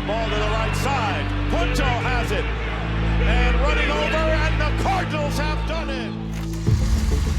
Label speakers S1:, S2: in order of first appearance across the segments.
S1: ground ball to the right side. Punto has it. And running over, and the Cardinals have done it.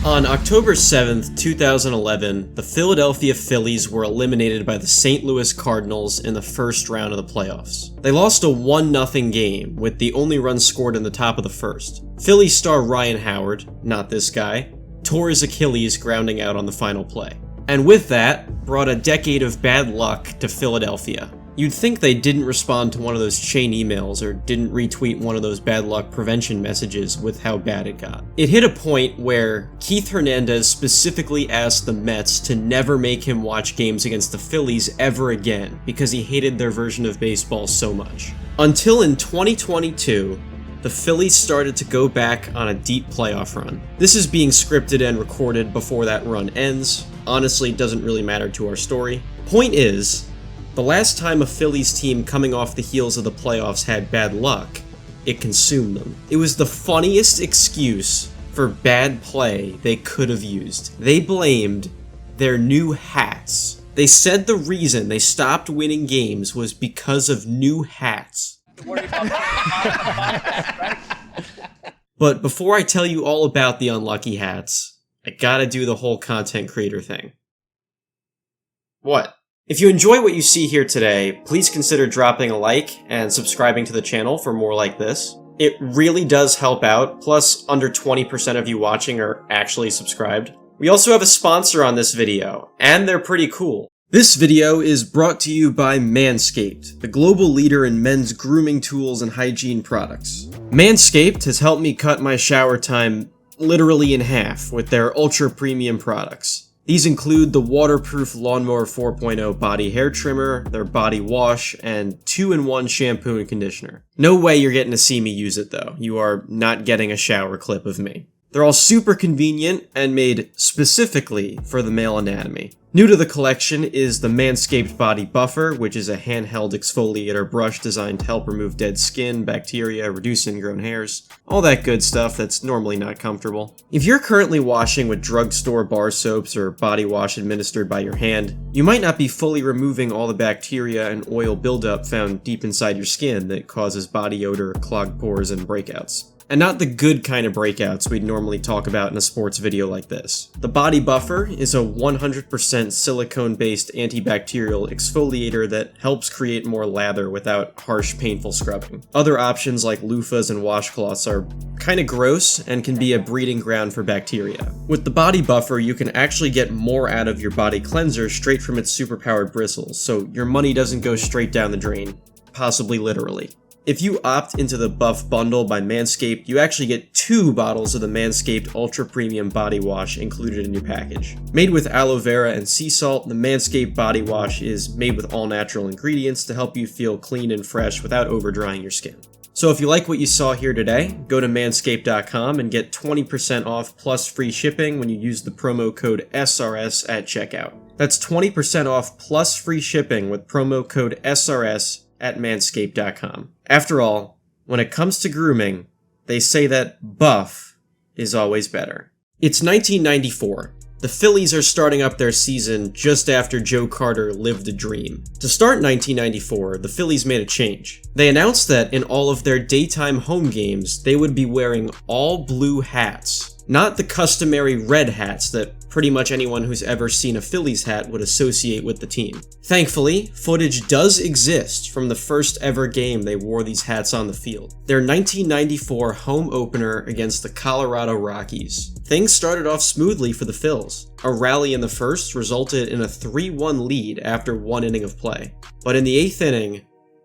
S2: On October 7th, 2011, the Philadelphia Phillies were eliminated by the St. Louis Cardinals in the first round of the playoffs. They lost a 1-0 game, with the only run scored in the top of the first. Phillies star Ryan Howard, not this guy, tore his Achilles grounding out on the final play. And with that, brought a decade of bad luck to Philadelphia. You'd think they didn't respond to one of those chain emails or didn't retweet one of those bad luck prevention messages with how bad it got. It hit a point where Keith Hernandez specifically asked the Mets to never make him watch games against the Phillies ever again because he hated their version of baseball so much. Until in 2022, the Phillies started to go back on a deep playoff run. This is being scripted and recorded before that run ends. Honestly, it doesn't really matter to our story. Point is, the last time a Phillies team coming off the heels of the playoffs had bad luck, it consumed them. It was the funniest excuse for bad play they could have used. They blamed their new hats. They said the reason they stopped winning games was because of new hats. But before I tell you all about the unlucky hats, I gotta do the whole content creator thing. What? If you enjoy what you see here today, please consider dropping a like and subscribing to the channel for more like this. It really does help out, plus under 20% of you watching are actually subscribed. We also have a sponsor on this video, and they're pretty cool. This video is brought to you by Manscaped, the global leader in men's grooming tools and hygiene products. Manscaped has helped me cut my shower time literally in half with their ultra premium products. These include the waterproof Lawnmower 4.0 body hair trimmer, their body wash, and 2-in-1 shampoo and conditioner. No way you're getting to see me use it though. You are not getting a shower clip of me. They're all super convenient and made specifically for the male anatomy. New to the collection is the Manscaped Body Buffer, which is a handheld exfoliator brush designed to help remove dead skin, bacteria, reduce ingrown hairs, all that good stuff that's normally not comfortable. If you're currently washing with drugstore bar soaps or body wash administered by your hand, you might not be fully removing all the bacteria and oil buildup found deep inside your skin that causes body odor, clogged pores, and breakouts. And not the good kind of breakouts we'd normally talk about in a sports video like this. The Body Buffer is a 100% silicone-based antibacterial exfoliator that helps create more lather without harsh, painful scrubbing. Other options like loofahs and washcloths are kinda gross and can be a breeding ground for bacteria. With the Body Buffer, you can actually get more out of your body cleanser straight from its superpowered bristles, so your money doesn't go straight down the drain, possibly literally. If you opt into the Buff Bundle by Manscaped, you actually get 2 bottles of the Manscaped Ultra Premium Body Wash included in your package. Made with aloe vera and sea salt, the Manscaped Body Wash is made with all natural ingredients to help you feel clean and fresh without over-drying your skin. So if you like what you saw here today, go to manscaped.com and get 20% off plus free shipping when you use the promo code SRS at checkout. That's 20% off plus free shipping with promo code SRS at manscaped.com. After all, when it comes to grooming, they say that buff is always better. It's 1994. The Phillies are starting up their season just after Joe Carter lived a dream. To start 1994, the Phillies made a change. They announced that in all of their daytime home games, they would be wearing all blue hats. Not the customary red hats that pretty much anyone who's ever seen a Phillies hat would associate with the team. Thankfully, footage does exist from the first ever game they wore these hats on the field. Their 1994 home opener against the Colorado Rockies. Things started off smoothly for the Phils. A rally in the first resulted in a 3-1 lead after 1 inning of play. But in the 8th inning,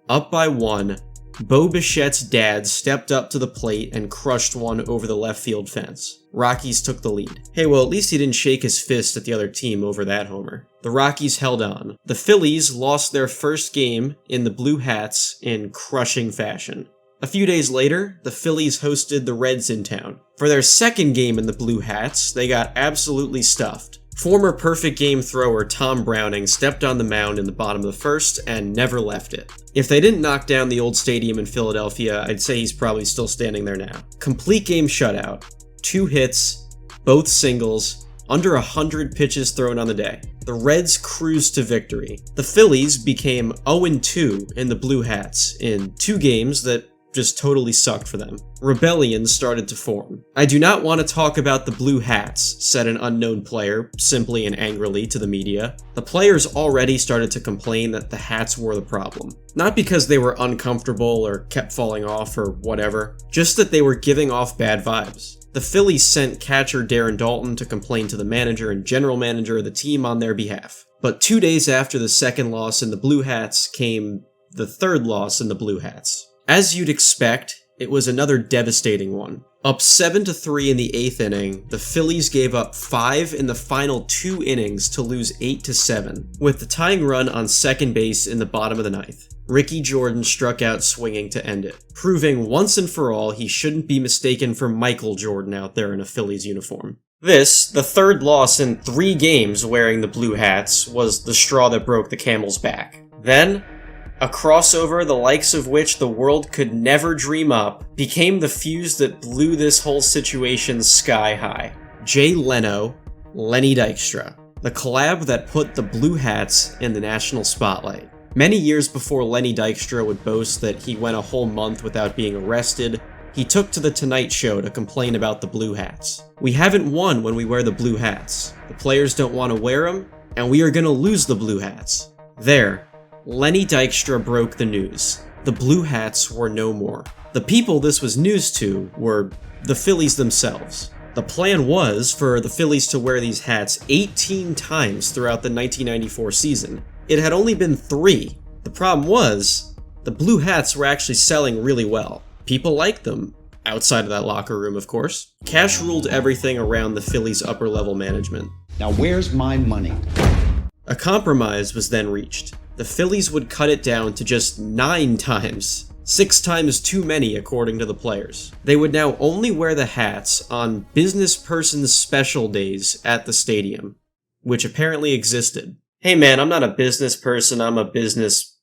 S2: up by 1, Bo Bichette's dad stepped up to the plate and crushed one over the left field fence. Rockies took the lead. Hey, well, at least he didn't shake his fist at the other team over that homer. The Rockies held on. The Phillies lost their first game in the Blue Hats in crushing fashion. A few days later, the Phillies hosted the Reds in town. For their second game in the Blue Hats, they got absolutely stuffed. Former perfect game thrower Tom Browning stepped on the mound in the bottom of the first and never left it. If they didn't knock down the old stadium in Philadelphia, I'd say he's probably still standing there now. Complete game shutout. 2 hits, both singles, under 100 pitches thrown on the day. The Reds cruised to victory. The Phillies became 0-2 in the Blue Hats in 2 games that just totally sucked for them. Rebellions started to form. "I do not want to talk about the Blue Hats," said an unknown player, simply and angrily to the media. The players already started to complain that the hats were the problem. Not because they were uncomfortable or kept falling off or whatever, just that they were giving off bad vibes. The Phillies sent catcher Darren Daulton to complain to the manager and general manager of the team on their behalf. But 2 days after the second loss in the Blue Hats came the third loss in the Blue Hats. As you'd expect, it was another devastating one. Up 7-3 in the 8th inning, the Phillies gave up 5 in the final 2 innings to lose 8-7, with the tying run on second base in the bottom of the 9th. Ricky Jordan struck out swinging to end it, proving once and for all he shouldn't be mistaken for Michael Jordan out there in a Phillies uniform. This, the third loss in 3 games wearing the Blue Hats, was the straw that broke the camel's back. Then, a crossover the likes of which the world could never dream up became the fuse that blew this whole situation sky high. Jay Leno, Lenny Dykstra, the collab that put the Blue Hats in the national spotlight. Many years before Lenny Dykstra would boast that he went a whole month without being arrested, he took to the Tonight Show to complain about the Blue Hats. "We haven't won when we wear the Blue Hats. The players don't want to wear them, and we are going to lose the Blue Hats." There, Lenny Dykstra broke the news. The Blue Hats were no more. The people this was news to were the Phillies themselves. The plan was for the Phillies to wear these hats 18 times throughout the 1994 season. It had only been 3. The problem was, the Blue Hats were actually selling really well. People liked them, outside of that locker room, of course. Cash ruled everything around the Phillies' upper-level management.
S3: "Now where's my money?"
S2: A compromise was then reached. The Phillies would cut it down to just 9 times, 6 times too many according to the players. They would now only wear the hats on business persons' special days at the stadium, which apparently existed. Hey man, I'm not a business person, I'm a business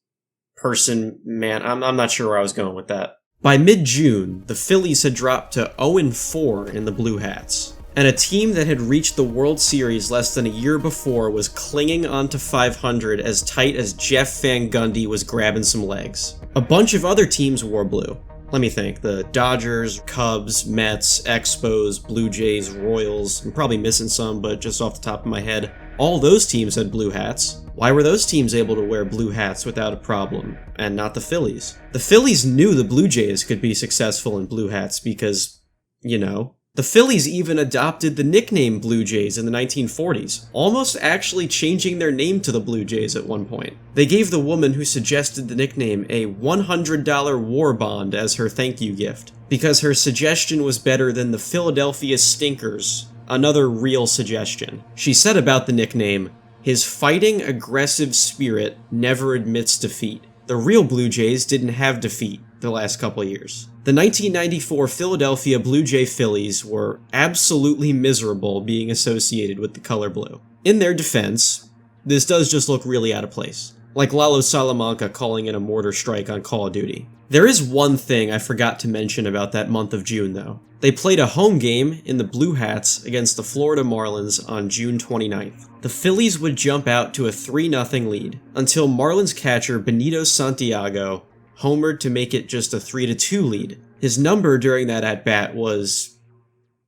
S2: person, man. I'm not sure where I was going with that. By mid-June, the Phillies had dropped to 0-4 in the Blue Hats. And a team that had reached the World Series less than a year before was clinging onto 500 as tight as Jeff Van Gundy was grabbing some legs. A bunch of other teams wore blue. Let me think. The Dodgers, Cubs, Mets, Expos, Blue Jays, Royals. I'm probably missing some, but just off the top of my head, all those teams had blue hats. Why were those teams able to wear blue hats without a problem, and not the Phillies? The Phillies knew the Blue Jays could be successful in blue hats because, you know, the Phillies even adopted the nickname Blue Jays in the 1940s, almost actually changing their name to the Blue Jays at one point. They gave the woman who suggested the nickname a $100 war bond as her thank you gift, because her suggestion was better than the Philadelphia Stinkers, another real suggestion. She said about the nickname, "His fighting, aggressive spirit never admits defeat." The real Blue Jays didn't have defeat the last couple years. The 1994 Philadelphia Blue Jay Phillies were absolutely miserable being associated with the color blue. In their defense, this does just look really out of place. Like Lalo Salamanca calling in a mortar strike on Call of Duty. There is one thing I forgot to mention about that month of June, though. They played a home game in the Blue Hats against the Florida Marlins on June 29th. The Phillies would jump out to a 3-0 lead, until Marlins catcher Benito Santiago homered to make it just a 3-2 lead. His number during that at-bat was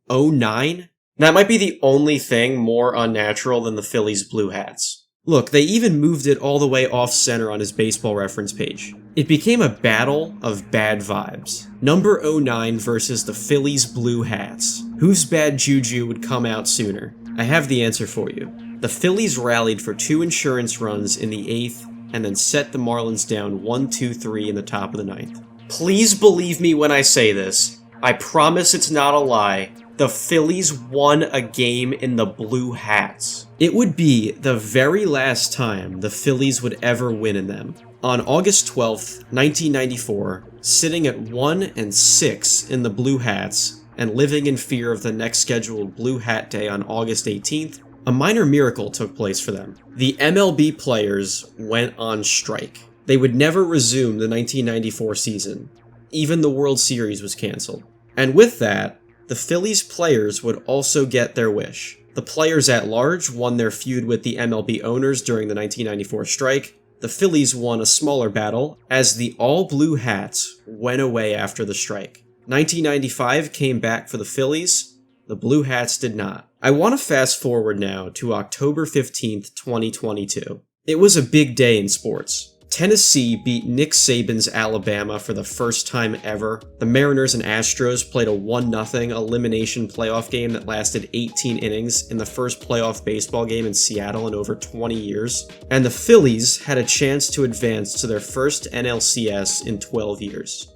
S2: 09? That might be the only thing more unnatural than the Phillies' blue hats. Look, they even moved it all the way off-center on his baseball reference page. It became a battle of bad vibes. Number 09 versus the Phillies' blue hats. Whose bad juju would come out sooner? I have the answer for you. The Phillies rallied for 2 insurance runs in the 8th, and then set the Marlins down 1-2-3 in the top of the 9th. Please believe me when I say this. I promise it's not a lie. The Phillies won a game in the Blue Hats. It would be the very last time the Phillies would ever win in them. On August 12th, 1994, sitting at 1-6 in the Blue Hats and living in fear of the next scheduled Blue Hat Day on August 18th, a minor miracle took place for them. The MLB players went on strike. They would never resume the 1994 season. Even the World Series was canceled. And with that, the Phillies players would also get their wish. The players at large won their feud with the MLB owners during the 1994 strike. The Phillies won a smaller battle as the all-blue hats went away after the strike. 1995 came back for the Phillies. The Blue Hats did not. I want to fast forward now to October 15th, 2022. It was a big day in sports. Tennessee beat Nick Saban's Alabama for the first time ever. The Mariners and Astros played a 1-0 elimination playoff game that lasted 18 innings in the first playoff baseball game in Seattle in over 20 years. And the Phillies had a chance to advance to their first NLCS in 12 years.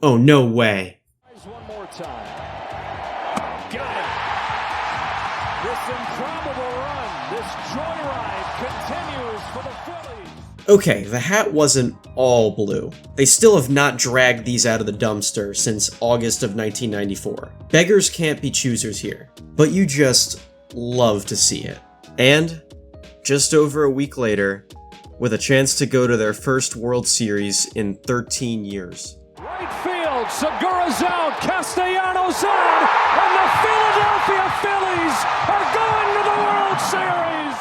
S2: Oh, no way.
S1: One more time. Got it. This improbable run, this joyride continues for the Phillies.
S2: Okay, the hat wasn't all blue. They still have not dragged these out of the dumpster since August of 1994. Beggars can't be choosers here, but you just love to see it. And just over a week later, with a chance to go to their first World Series in 13 years.
S1: Right field, Segura's out, Castellanos on, and the Philadelphia Phillies are going to the World Series!